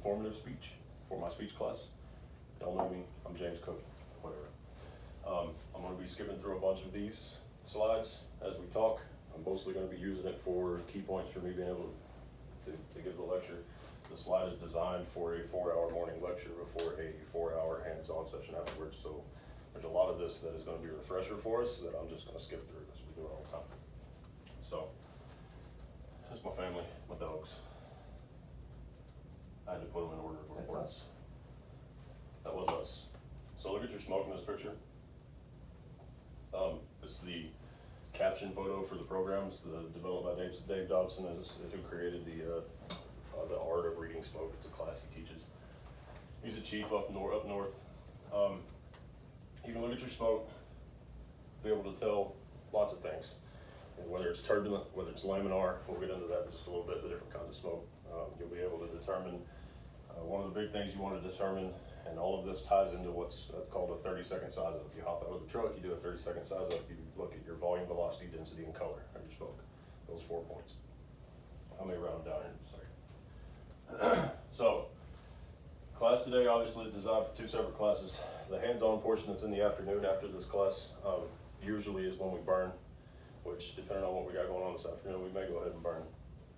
informative speech for my speech class. Don't know me, I'm James Cook, whatever. I'm gonna be skipping through a bunch of these slides as we talk. I'm mostly gonna be using it for key points for me being able to give the lecture. The slide is designed for a 4-hour morning lecture before a 4-hour hands-on session afterwards. So there's a lot of this that is gonna be a refresher for us that I'm just gonna skip through as we do it all the time. So, that's my family, my dogs. I had to put them in order of importance. That was us. So look at your smoke in this picture. It's the caption photo for the programs, developed by Dave Dobson is who created the art of reading smoke. It's a class he teaches. He's a chief up north. You can look at your smoke, be able to tell lots of things. And whether it's turbulent, whether it's laminar, we'll get into that in just a little bit, the different kinds of smoke. You'll be able to determine, one of the big things you want to determine, and all of this ties into what's called a 30-second size up. You hop out of the truck, you do a 30-second size up, you look at your volume, velocity, density, and color of your smoke. Those 4 points. I may round them down in a second. So, class today obviously is designed for 2 separate classes. The hands-on portion that's in the afternoon after this class usually is when we burn, which depending on what we got going on this afternoon, we may go ahead and burn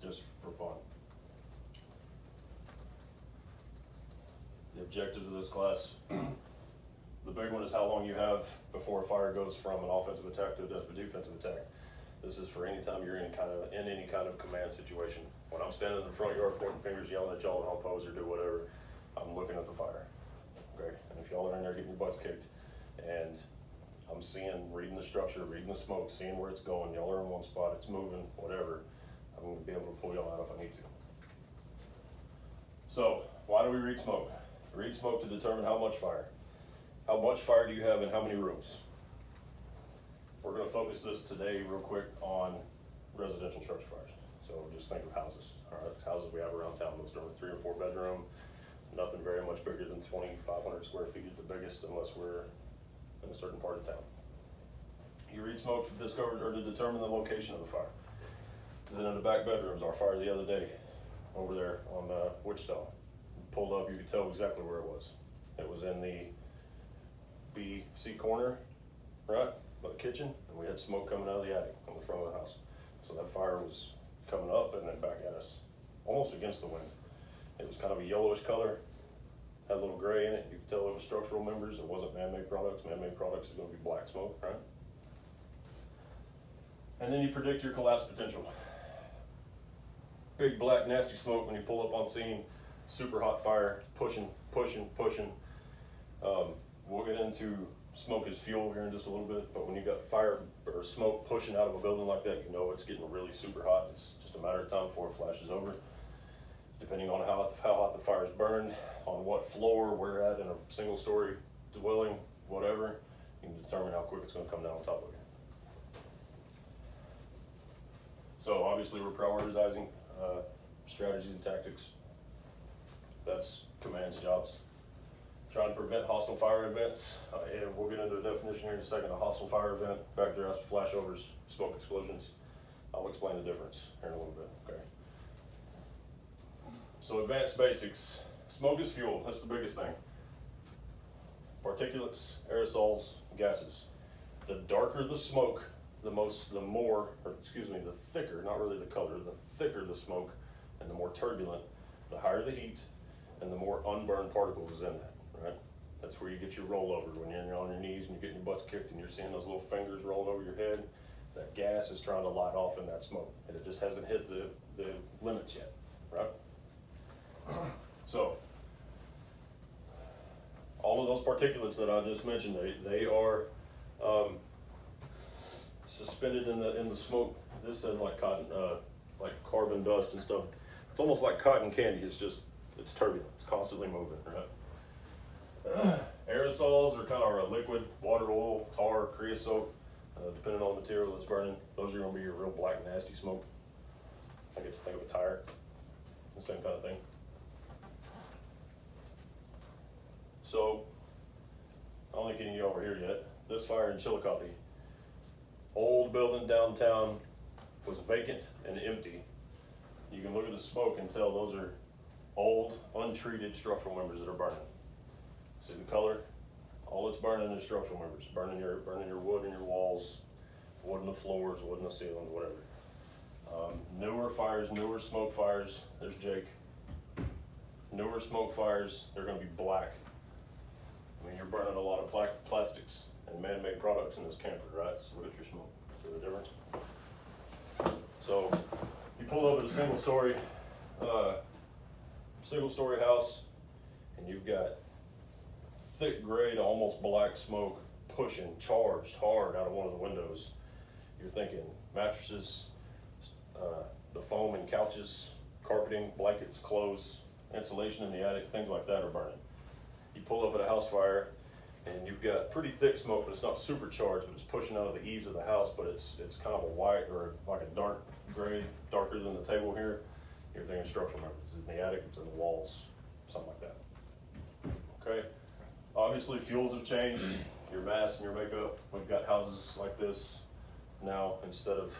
just for fun. The objectives of this class, the big one is how long you have before a fire goes from an offensive attack to a defensive attack. This is for any time you're in any kind of command situation. When I'm standing in the front yard pointing fingers, yelling at y'all to help pose or do whatever, I'm looking at the fire. Okay, and if y'all are in there getting your butts kicked, and I'm reading the structure, reading the smoke, seeing where it's going, y'all are in one spot, it's moving, whatever, I'm gonna be able to pull y'all out if I need to. So, why do we read smoke? We read smoke to determine how much fire. How much fire do you have in how many rooms? We're gonna focus this today real quick on residential structure fires. So just think of houses, all right? Houses we have around town, most are 3 or 4 bedroom, nothing very much bigger than 2,500 square feet at the biggest unless we're in a certain part of town. You read smoke to discover or to determine the location of the fire. Is it in the back bedrooms? Our fire the other day over there on Wichita. Pulled up, you could tell exactly where it was. It was in the B-C corner, right, by the kitchen, and we had smoke coming out of the attic on the front of the house. So that fire was coming up and then back at us, almost against the wind. It was kind of a yellowish color, had a little gray in it. You could tell it was structural members. It wasn't man-made products. Man-made products is going to be black smoke, right? And then you predict your collapse potential. Big black nasty smoke when you pull up on scene. Super hot fire, pushing. We'll get into smoke as fuel here in just a little bit, but when you got fire or smoke pushing out of a building like that, you know it's getting really super hot. It's just a matter of time before it flashes over. Depending on how hot the fire is burned, on what floor we're at in a single story dwelling, whatever, you can determine how quick it's going to come down on top of you. So obviously we're prioritizing strategies and tactics. That's command's jobs. Trying to prevent hostile fire events. And we'll get into the definition here in a second. A hostile fire event, backdrafts, flashovers, smoke explosions. I'll explain the difference here in a little bit, okay? So advanced basics. Smoke is fuel, that's the biggest thing. Particulates, aerosols, gases. The darker the smoke, the thicker, not really the color, the thicker the smoke and the more turbulent, the higher the heat and the more unburned particles is in that, right? That's where you get your rollover when you're on your knees and you're getting your butts kicked and you're seeing those little fingers rolling over your head. That gas is trying to light off in that smoke and it just hasn't hit the limits yet, right? So, all of those particulates that I just mentioned, they are suspended in the smoke. This says like cotton, like carbon dust and stuff. It's almost like cotton candy. It's turbulent. It's constantly moving, right? Aerosols are kind of a liquid, water, oil, tar, creosote, depending on the material that's burning. Those are going to be your real black, nasty smoke. I get to think of a tire, the same kind of thing. So, I don't think any of you over here yet. This fire in Chillicothe, old building downtown, was vacant and empty. You can look at the smoke and tell those are old, untreated structural members that are burning. See the color? All it's burning is structural members, burning your wood in your walls, wood in the floors, wood in the ceilings, whatever. Newer fires, newer smoke fires, there's Jake. Newer smoke fires, they're gonna be black. I mean, you're burning a lot of plastics and man-made products in this camper, right? So look at your smoke, see the difference? So, you pull up at a single story house, and you've got thick gray to almost black smoke pushing, charged hard out of one of the windows. You're thinking mattresses, the foam in couches, carpeting, blankets, clothes, insulation in the attic, things like that are burning. You pull up at a house fire and you've got pretty thick smoke, but it's not super charged, but it's pushing out of the eaves of the house, but it's kind of a white or like a dark gray, darker than the table here. You're thinking structural members. It's in the attic, it's in the walls, something like that. Okay? Obviously fuels have changed, your mask and your makeup. We've got houses like this now instead of,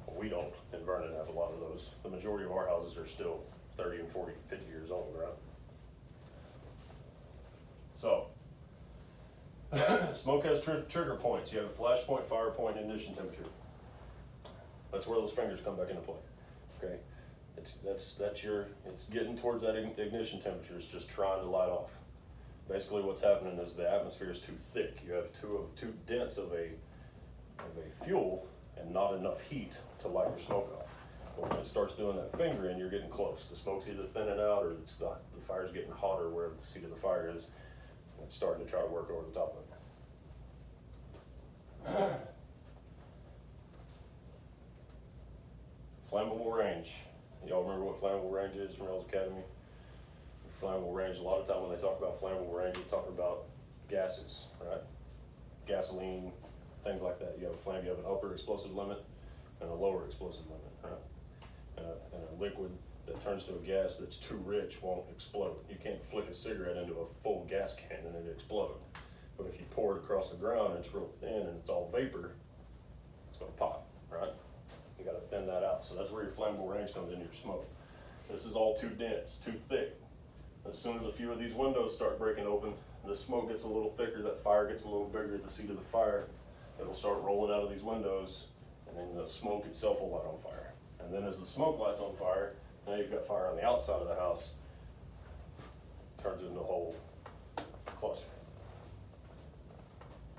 well, we don't in Vernon have a lot of those. The majority of our houses are still 30 and 40, 50 years old, right? So, smoke has trigger points. You have a flash point, fire point, ignition temperature. That's where those fingers come back into play. Okay, it's getting towards that ignition temperature. It's just trying to light off. Basically, what's happening is the atmosphere is too thick. You have too dense of a fuel and not enough heat to light your smoke off. But when it starts doing that fingering, you're getting close. The smoke's either thinning out or the fire's getting hotter wherever the seat of the fire is. It's starting to try to work over the top of it. Flammable range. Y'all remember what flammable range is from Rails Academy? Flammable range, a lot of time when they talk about flammable range, they're talking about gases, right? Gasoline, things like that. You have an upper explosive limit and a lower explosive limit, right? And a liquid that turns to a gas that's too rich won't explode. You can't flick a cigarette into a full gas can and it explode. But if you pour it across the ground and it's real thin and it's all vapor, it's gonna pop, right? You gotta thin that out. So that's where your flammable range comes into your smoke. This is all too dense, too thick. As soon as a few of these windows start breaking open, the smoke gets a little thicker, that fire gets a little bigger at the seat of the fire. It'll start rolling out of these windows, and then the smoke itself will light on fire. And then as the smoke lights on fire, now you've got fire on the outside of the house, turns into a whole cluster.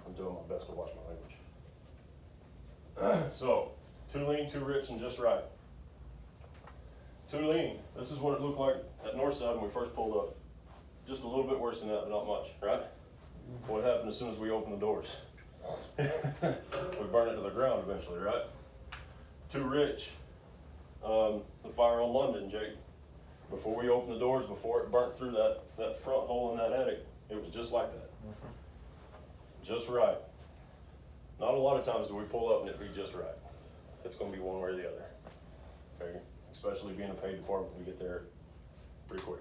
I'm doing my best to watch my language. So, too lean, too rich, and just right. Too lean. This is what it looked like at Northside when we first pulled up. Just a little bit worse than that, but not much, right? What happened as soon as we opened the doors? We burned it to the ground eventually, right? Too rich. The fire on London, Jake. Before we opened the doors, before it burnt through that front hole in that attic, it was just like that. Just right. Not a lot of times do we pull up and it be just right. It's going to be one way or the other. Okay? Especially being a paid department, we get there pretty quick.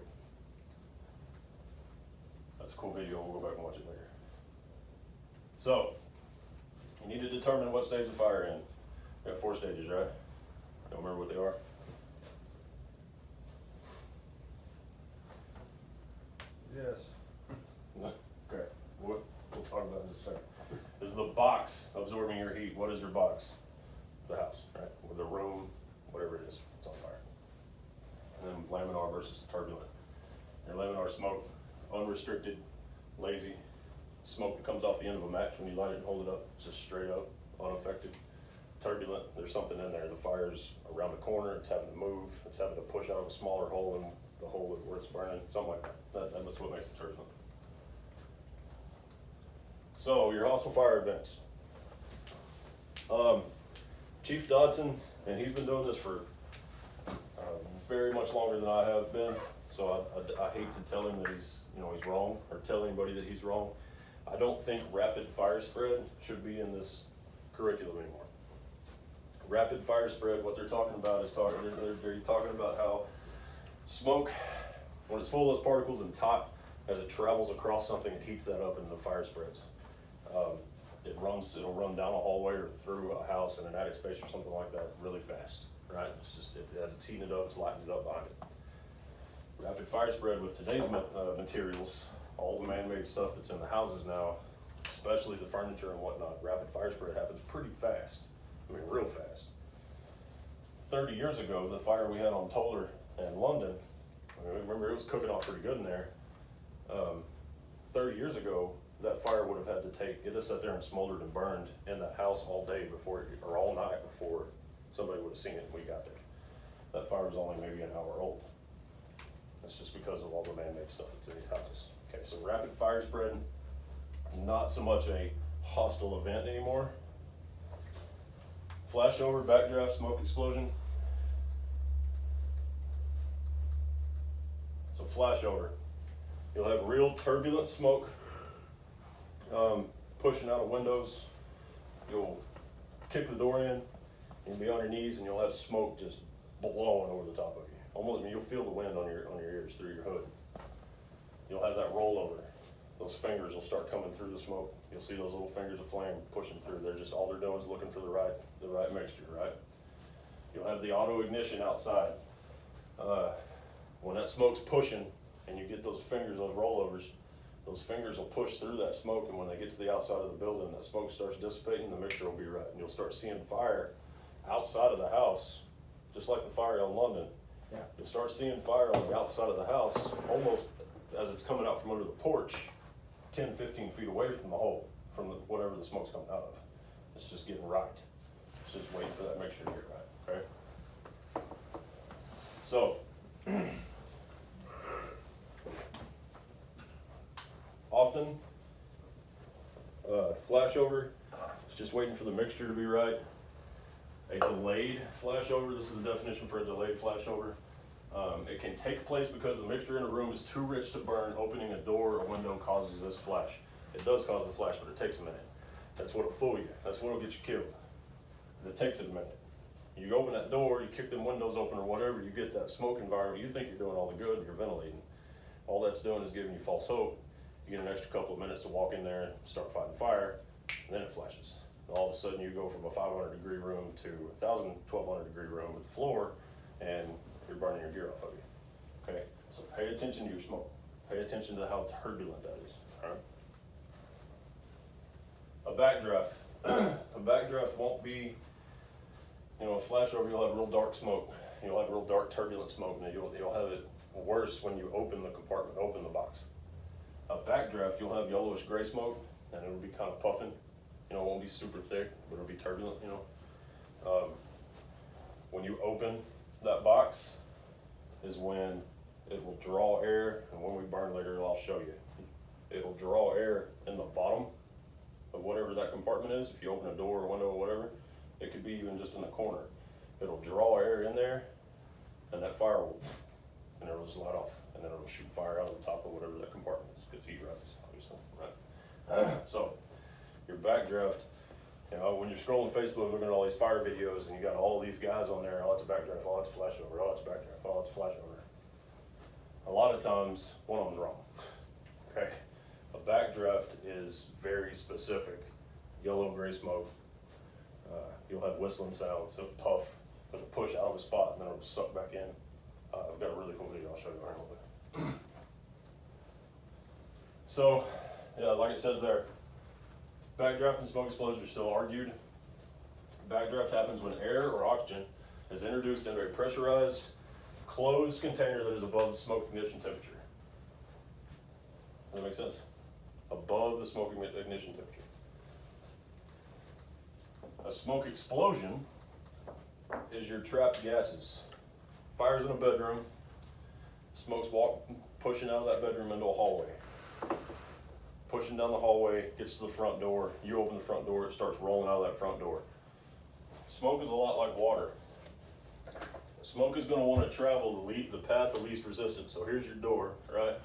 That's a cool video, we'll go back and watch it later. So, you need to determine what stage the fire in. We have 4 stages, right? Don't remember what they are? Yes. Okay, we'll talk about it in just a second. Is the box absorbing your heat? What is your box? The house, right? Or the room, whatever it is, it's on fire. And then laminar versus turbulent. Your laminar smoke, unrestricted, lazy, smoke that comes off the end of a match when you light it and hold it up, it's just straight up, unaffected. Turbulent, there's something in there. The fire's around the corner, it's having to move, it's having to push out of a smaller hole than the hole where it's burning, something like that. That's what makes it turbulent. So, your hostile fire events. Chief Dodson, and he's been doing this for very much longer than I have been, so I hate to tell him that he's wrong, or tell anybody that he's wrong. I don't think rapid fire spread should be in this curriculum anymore. Rapid fire spread, what they're talking about is they're talking about how smoke, when it's full of those particles and taut, as it travels across something, it heats that up and the fire spreads. It'll run down a hallway or through a house in an attic space or something like that really fast, right? It's just, as it's heating it up, it's lighting it up behind it. Rapid fire spread with today's materials, all the man-made stuff that's in the houses now, especially the furniture and whatnot, rapid fire spread happens pretty fast. I mean, real fast. 30 years ago, the fire we had on Toller in London, I remember it was cooking off pretty good in there. 30 years ago, that fire would have had to take, it just sat there and smoldered and burned in that house all day before, or all night before somebody would have seen it when we got there. That fire was only maybe an hour old. That's just because of all the man-made stuff that's in these houses. Okay, so rapid fire spread, not so much a hostile event anymore. Flashover, backdraft, smoke explosion. So flashover, you'll have real turbulent smoke pushing out of windows. You'll kick the door in, you'll be on your knees, and you'll have smoke just blowing over the top of you. Almost, I mean, you'll feel the wind on your ears through your hood. You'll have that rollover. Those fingers will start coming through the smoke. You'll see those little fingers of flame pushing through. They're just, all they're doing is looking for the right mixture, right? You'll have the auto ignition outside. When that smoke's pushing and you get those fingers, those rollovers, those fingers will push through that smoke, and when they get to the outside of the building, that smoke starts dissipating, the mixture will be right. And you'll start seeing fire outside of the house, just like the fire in London. Yeah. You'll start seeing fire on the outside of the house, almost as it's coming out from under the porch, 10, 15 feet away from the hole, from whatever the smoke's coming out of. It's just getting right. It's just waiting for that mixture to get right, okay? So, often, flashover, it's just waiting for the mixture to be right. A delayed flashover, this is the definition for a delayed flashover. It can take place because the mixture in a room is too rich to burn. Opening a door or window causes this flash. It does cause the flash, but it takes a minute. That's what'll fool you. That's what'll get you killed. Because it takes a minute. You open that door, you kick them windows open or whatever, you get that smoke environment. You think you're doing all the good, you're ventilating. All that's doing is giving you false hope. You get an extra couple of minutes to walk in there and start fighting fire, and then it flashes. All of a sudden you go from a 500-degree room to a 1,200-degree room with the floor, and you're burning your gear off of you. Okay, so pay attention to your smoke. Pay attention to how turbulent that is. All right. A backdraft. A backdraft won't be, a flashover. You'll have real dark smoke. You'll have real dark turbulent smoke, and you'll have it worse when you open the compartment, open the box. A backdraft, you'll have yellowish gray smoke, and it'll be kind of puffing. It won't be super thick, but it'll be turbulent. When you open that box is when it will draw air, and when we burn later, I'll show you. It'll draw air in the bottom of whatever that compartment is. If you open a door or window or whatever, it could be even just in the corner. It'll draw air in there, and that fire will, and it'll just light off, and then it'll shoot fire out of the top of whatever that compartment is, because heat rises, obviously, right? So, your backdraft, when you're scrolling Facebook looking at all these fire videos and you got all these guys on there, oh, it's a backdraft, oh, it's a flashover, oh, it's a backdraft, oh, it's a flashover. A lot of times, one of them's wrong, okay? A backdraft is very specific. Yellow-gray smoke, you'll have whistling sounds, it'll puff, it'll push out of a spot and then it'll suck back in. I've got a really cool video I'll show you in a little bit. So, yeah, like it says there, backdraft and smoke explosion are still argued. Backdraft happens when air or oxygen is introduced into a pressurized, closed container that is above the smoke ignition temperature. Does that make sense? Above the smoke ignition temperature. A smoke explosion is your trapped gases. Fire's in a bedroom, smoke's pushing out of that bedroom into a hallway. Pushing down the hallway, gets to the front door, you open the front door, it starts rolling out of that front door. Smoke is a lot like water. Smoke is going to want to travel the path of least resistance. So here's your door, right?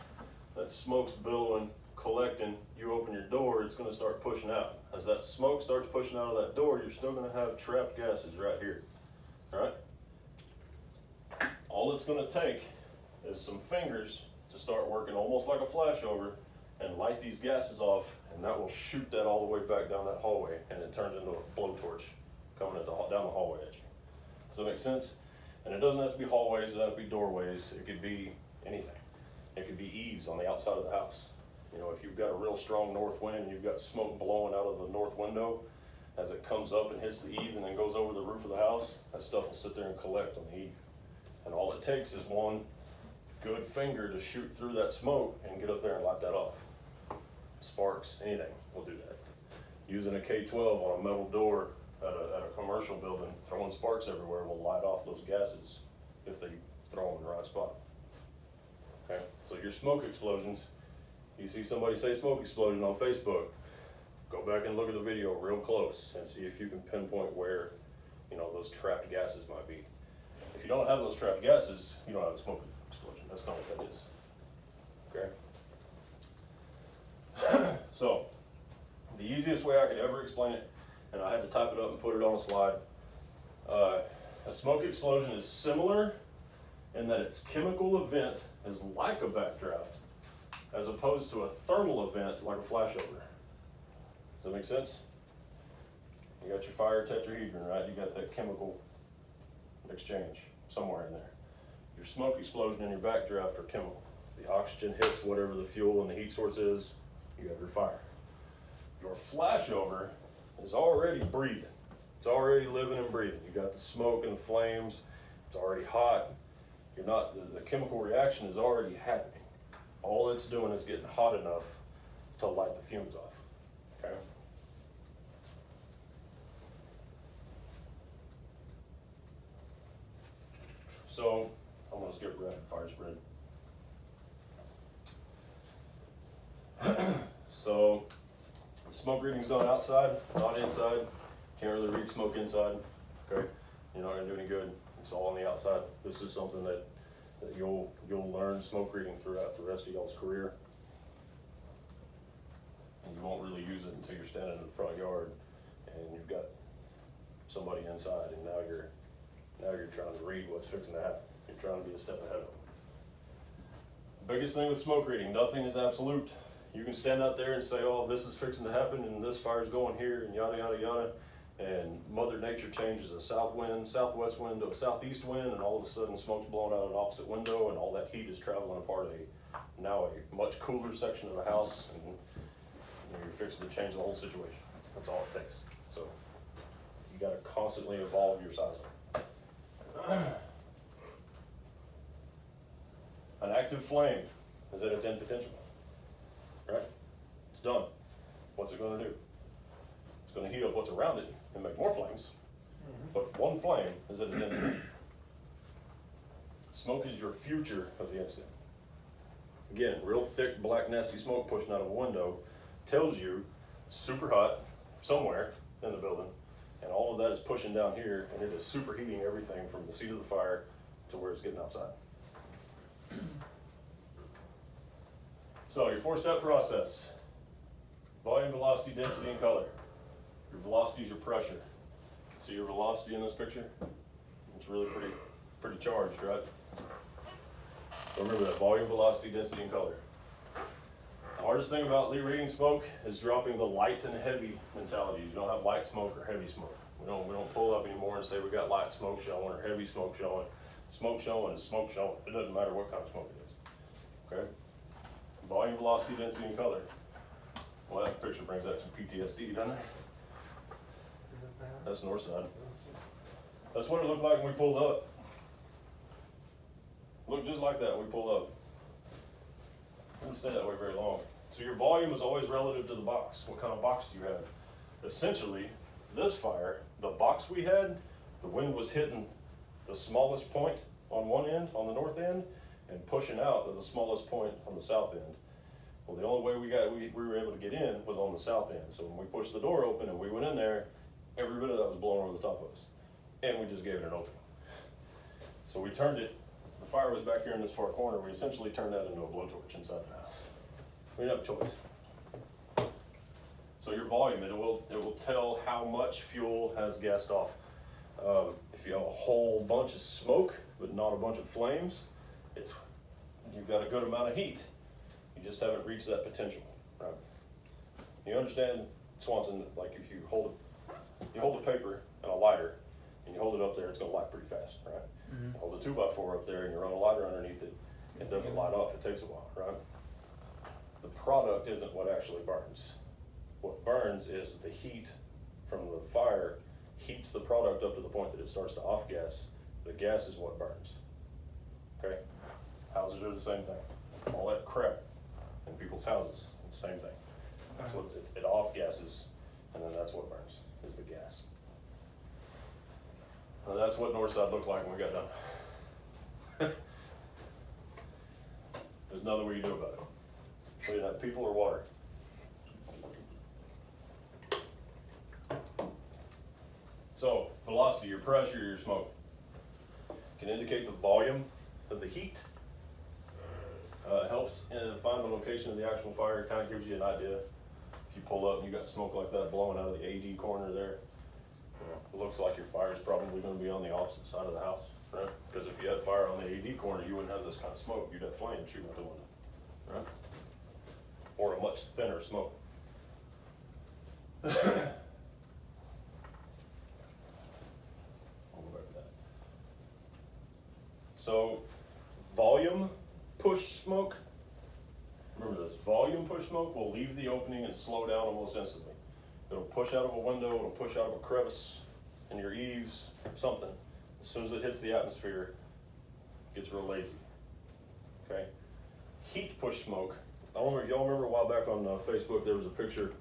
That smoke's billowing, collecting, you open your door, it's going to start pushing out. As that smoke starts pushing out of that door, you're still going to have trapped gases right here, right? All it's going to take is some fingers to start working almost like a flashover and light these gases off, and that will shoot that all the way back down that hallway, and it turns into a blowtorch coming down the hallway at you. Does that make sense? And it doesn't have to be hallways, it doesn't have to be doorways. It could be anything. It could be eaves on the outside of the house. You know, if you've got a real strong north wind and you've got smoke blowing out of the north window, as it comes up and hits the eave and then goes over the roof of the house, that stuff will sit there and collect on the eave. And all it takes is one good finger to shoot through that smoke and get up there and light that off. Sparks, anything will do that. Using a K-12 on a metal door at a commercial building, throwing sparks everywhere will light off those gases if they throw them in the right spot. Okay, so your smoke explosions, you see somebody say smoke explosion on Facebook, go back and look at the video real close and see if you can pinpoint where, you know, those trapped gases might be. If you don't have those trapped gases, you don't have a smoke explosion. That's not what that is. Okay? So, the easiest way I could ever explain it, and I had to type it up and put it on a slide, a smoke explosion is similar in that its chemical event is like a backdraft, as opposed to a thermal event like a flashover. Does that make sense? You got your fire tetrahedron, right? You got that chemical exchange somewhere in there. Your smoke explosion and your backdraft are chemical. The oxygen hits whatever the fuel and the heat source is, you have your fire. Your flashover is already breathing. It's already living and breathing. You got the smoke and the flames, it's already hot. You're not, the chemical reaction is already happening. All it's doing is getting hot enough to light the fumes off, okay? So, I'm gonna skip rapid fire spread. So, smoke reading's done outside, not inside. Can't really read smoke inside, okay? You're not gonna do any good. It's all on the outside. This is something that you'll learn smoke reading throughout the rest of y'all's career. And you won't really use it until you're standing in the front yard and you've got somebody inside, and now you're trying to read what's fixing to happen. You're trying to be a step ahead of them. Biggest thing with smoke reading, nothing is absolute. You can stand out there and say, oh, this is fixing to happen and this fire's going here and yada, yada, yada. And Mother Nature changes a south wind, southwest wind to a southeast wind, and all of a sudden smoke's blowing out an opposite window, and all that heat is traveling apart now a much cooler section of the house, and you're fixing to change the whole situation. That's all it takes. So you gotta constantly evolve your sizing. An active flame is at its end potential, right? It's done. What's it gonna do? It's gonna heat up what's around it and make more flames, but one flame is at its end potential. Smoke is your future of the incident. Again, real thick, black, nasty smoke pushing out of a window tells you super hot somewhere in the building, and all of that is pushing down here, and it is superheating everything from the seat of the fire to where it's getting outside. So your four-step process: volume, velocity, density, and color. Your velocity is your pressure. See your velocity in this picture? It's really pretty charged, right? So remember that: volume, velocity, density, and color. The hardest thing about reading smoke is dropping the light and heavy mentality. You don't have light smoke or heavy smoke. We don't pull up anymore and say we got light smoke showing or heavy smoke showing. Smoke showing is smoke showing. It doesn't matter what kind of smoke it is. Okay? Volume, velocity, density, and color. Well, that picture brings up some PTSD, doesn't it? That's north side. That's what it looked like when we pulled up. Looked just like that when we pulled up. It didn't stay that way very long. So your volume is always relative to the box. What kind of box do you have? Essentially, this fire, the box we had, the wind was hitting the smallest point on one end, on the north end, and pushing out to the smallest point on the south end. Well, the only way we were able to get in was on the south end. So when we pushed the door open and we went in there, every bit of that was blowing over the top of us. And we just gave it an opening. So we turned it, the fire was back here in this far corner, we essentially turned that into a blowtorch inside the house. We didn't have a choice. So your volume, it will tell how much fuel has gassed off. If you have a whole bunch of smoke, but not a bunch of flames, you've got a good amount of heat. You just haven't reached that potential, right? You understand, Swanson, like if you hold a paper and a lighter, and you hold it up there, it's gonna light pretty fast, right? Mm-hmm. You hold a 2x4 up there and you run a lighter underneath it, It doesn't light off, it takes a while, right? The product isn't what actually burns. What burns is the heat from the fire heats the product up to the point that it starts to off gas. The gas is what burns, okay? Houses are the same thing. All that crap in people's houses, same thing. That's what it off gases, and then that's what burns, is the gas. Now that's what Northside looked like when we got done. There's nothing we can do about it. We didn't have people or water. So, velocity, your pressure, your smoke, can indicate the volume of the heat. Helps find the location of the actual fire. It kind of gives you an idea. If you pull up and you got smoke like that blowing out of the AD corner there, it looks like your fire is probably going to be on the opposite side of the house, right? Because if you had fire on the AD corner, you wouldn't have this kind of smoke. You'd have flames shooting out the window, right? Or a much thinner smoke. I'll go back to that. So, volume push smoke. Remember this, volume push smoke will leave the opening and slow down almost instantly. It'll push out of a window, it'll push out of a crevice in your eaves, something. As soon as it hits the atmosphere, it gets real lazy, okay? Heat push smoke. I don't know if y'all remember a while back on Facebook, there was a picture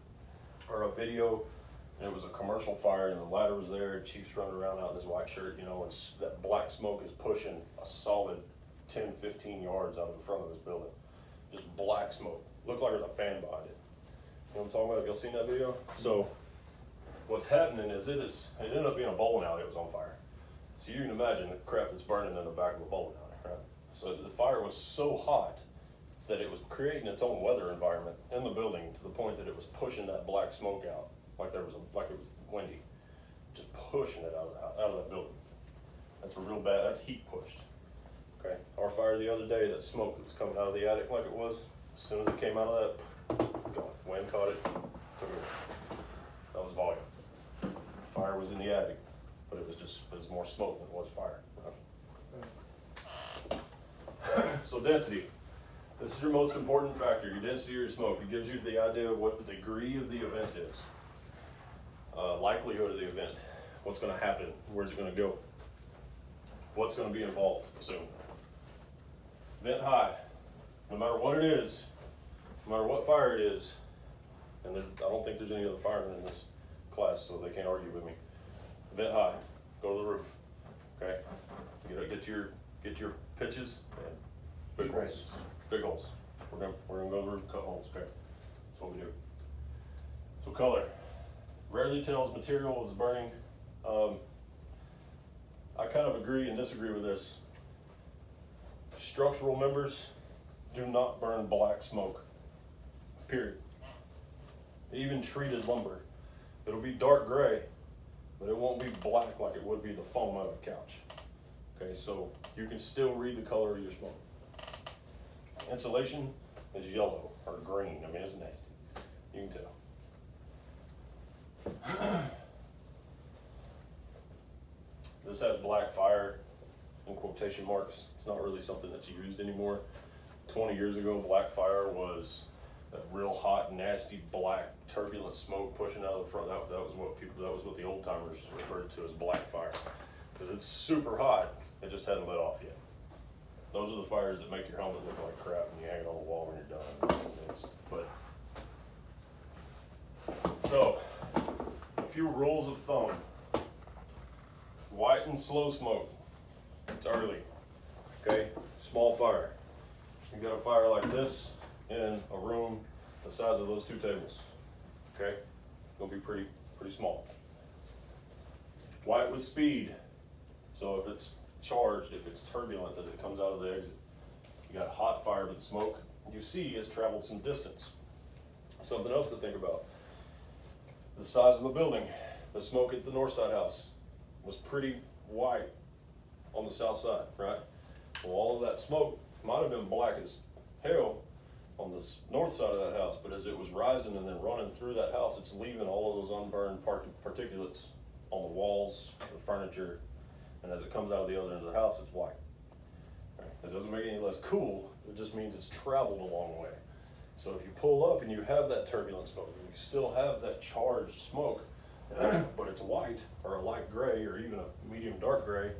or a video, and it was a commercial fire, and the ladder was there, and Chief's running around out in his white shirt, you know, and that black smoke is pushing a solid 10, 15 yards out of the front of this building. Just black smoke. Looks like there's a fan behind it. You know what I'm talking about? Have y'all seen that video? So what's happening is it ended up being a bowling alley that was on fire. So you can imagine the crap that's burning in the back of a bowling alley, right? So the fire was so hot that it was creating its own weather environment in the building to the point that it was pushing that black smoke out like it was windy, just pushing it out of that building. That's a real bad. That's heat pushed. Okay, our fire the other day, that smoke that was coming out of the attic like it was, as soon as it came out of that, gone. Wind caught it, took it. That was volume. Fire was in the attic, but it was more smoke than it was fire. Right? So density. This is your most important factor, your density or your smoke. It gives you the idea of what the degree of the event is. Likelihood of the event. What's going to happen? Where's it going to go? What's going to be involved soon? Vent high. No matter what it is, no matter what fire it is, and I don't think there's any other firemen in this class, so they can't argue with me. Vent high. Go to the roof. Okay? Get your pitches and big holes. Big holes. We're gonna go to the roof, cut holes. Okay? That's what we do. So color. Rarely tells material is burning. I kind of agree and disagree with this. Structural members do not burn black smoke, period. Even treated lumber. It'll be dark gray, but it won't be black like it would be the foam out of a couch. Okay, so you can still read the color of your smoke. Insulation is yellow or green. I mean, it's nasty. You can tell. This has black fire in quotation marks. It's not really something that's used anymore. 20 years ago, black fire was that real hot, nasty, black, turbulent smoke pushing out of the front. That was what the old timers referred to as black fire. Because it's super hot, it just hadn't lit off yet. Those are the fires that make your helmet look like crap and you hang it on the wall when you're done. So, a few rules of thumb. White and slow smoke. It's early. Okay? Small fire. You got a fire like this in a room the size of those two tables. Okay? It's gonna be pretty small. White with speed. So if it's charged, if it's turbulent as it comes out of the exit. You got hot fire, but the smoke you see has traveled some distance. Something else to think about. The size of the building. The smoke at the north side house was pretty white on the south side, right? Well, all of that smoke might have been black as hell on the north side of that house, but as it was rising and then running through that house, it's leaving all of those unburned particulates on the walls, the furniture, and as it comes out of the other end of the house, it's white. Right? That doesn't make it any less cool, it just means it's traveled a long way. So if you pull up and you have that turbulent smoke, and you still have that charged smoke, but it's white or a light gray or even a medium dark gray,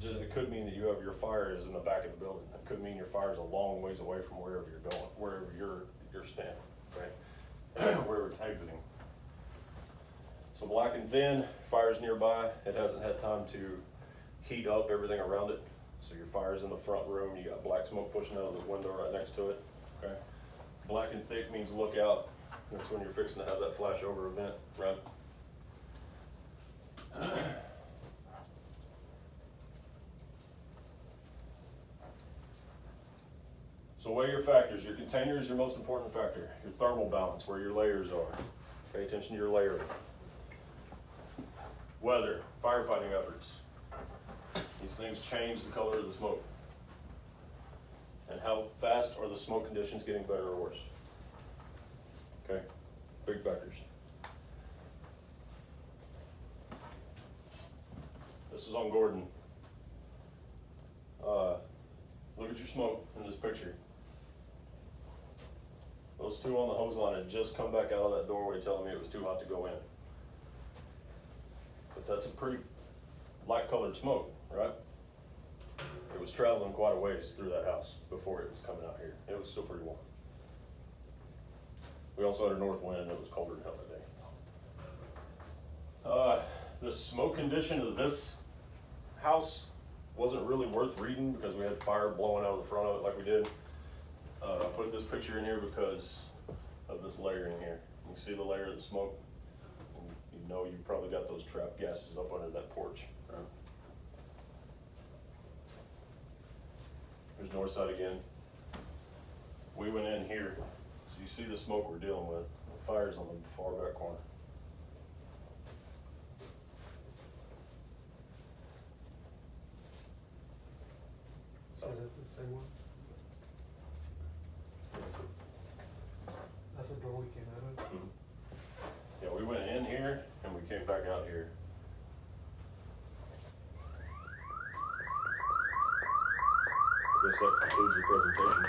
it could mean that your fire is in the back of the building. It could mean your fire is a long ways away from wherever you're going, wherever you're standing, right? Wherever it's exiting. So black and thin, fire's nearby. It hasn't had time to heat up everything around it. So your fire's in the front room. You got black smoke pushing out of the window right next to it. Okay. Black and thick means look out. That's when you're fixing to have that flash over event, right? So weigh your factors. Your container is your most important factor. Your thermal balance, where your layers are. Pay attention to your layering. Weather, firefighting efforts. These things change the color of the smoke. And how fast are the smoke conditions getting better or worse? Okay, big factors. This is on Gordon. Look at your smoke in this picture. Those two on the hose line had just come back out of that doorway telling me it was too hot to go in. But that's a pretty light colored smoke, right? It was traveling quite a ways through that house before it was coming out here. It was still pretty warm. We also had a north wind and it was colder than hell that day. The smoke condition of this house wasn't really worth reading because we had fire blowing out of the front of it like we did. I put this picture in here because of this layering here. You can see the layer of the smoke. And you know you probably got those trapped gases up under that porch. Right? Here's north side again. We went in here, so you see the smoke we're dealing with. The fire's on the far back corner. Is it the same one? That's the door we came out of? Mm-hmm. Yeah, we went in here and we came back out here. I guess that concludes the presentation.